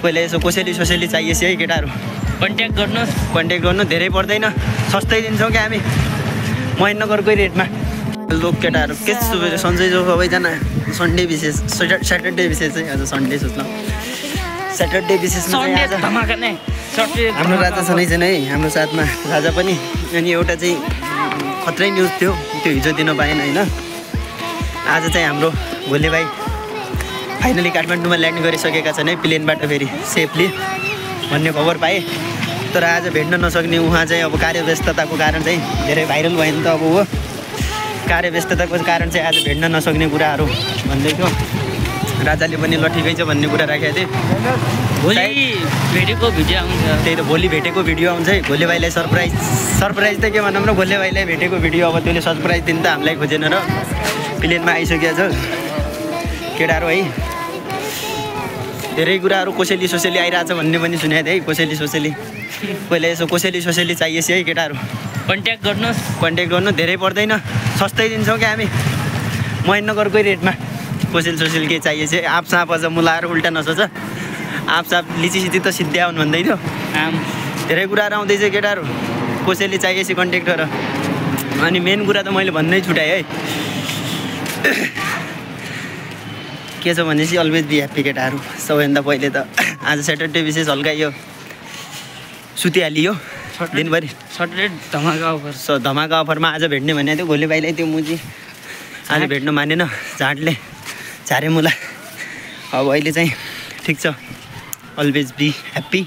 पहिला यसो कोसेली चाहिएछ है केटाहरू कन्ट्याक्ट गर्नु धेरै पर्दैन सस्तै दिन्छौँ क्या हामी महेन्द्रनगरकै रेटमा लोक केटाहरू के सन्जय जो सबैजना सन्डे विशेष स्याटरडे विशेष चाहिँ आज सन्डे सोच्नु स्याटरडे विशेषमा हाम्रो राजा छँदै छैन है हाम्रो साथमा राजा पनि अनि एउटा चाहिँ खत्रै न्युज थियो त्यो हिजो दिन पाएन होइन आज चाहिँ हाम्रो भोले भाइ फाइनली काठमाडौँमा ल्यान्ड गरिसकेका छन् है प्लेनबाट फेरि सेफली भन्ने खबर पाएँ तर आज भेट्न नसक्ने उहाँ चाहिँ अब कार्यव्यस्तताको कारण चाहिँ धेरै भाइरल भयो नि त अब हो कार्यव्यस्तताको कारण चाहिँ आज भेट्न नसक्ने कुराहरू भन्दै थियो राजाले पनि ल ठिकै छ भन्ने कुरा राखेको थिएँ भोलि भेटेको भिडियो आउँछ त्यही त भोलि भेटेको भिडियो आउँछ है भोले भाइलाई सरप्राइज त के भनौँ र भोले भाइलाई भेटेको भिडियो अब त्यसले सरप्राइज दिनु त हामीलाई खोजेन र प्लेनमा आइसकेको छ केटाहरू है धेरै कुराहरू कोसेली आइरहेछ भन्ने पनि सुनेको थिएँ है कोसेली पहिला यसो कोसेली चाहिएछ है केटाहरू कन्ट्याक्ट गर्नु धेरै पर्दैन सस्तै दिन्छौँ क्या हामी महेन्द्रनगरकै रेटमा कोसेली के चाहिएछ आप साँप अझ मुलाएर उल्टा नसोच आप साँप लिची त सिद्ध्याउनु भन्दै थियो धेरै कुराहरू आउँदैछ केटाहरू कोसेली चाहिएछ कन्ट्याक्ट गर अनि मेन कुरा त मैले भन्नै छुटाएँ है के छ भनेपछि अलवेज बी ह्याप्पी केटाहरू सबैभन्दा पहिले त आज स्याटरडे विशेष हल्का यो सुतिहालियो दिनभरि सटरडे धमाका अफरमा आज भेट्ने भनेको थियो भोलि भाइलाई त्यो मुजी आज भेट्न मानेन झारे मुला अब अहिले चाहिँ ठिक छ अलवेज बी ह्याप्पी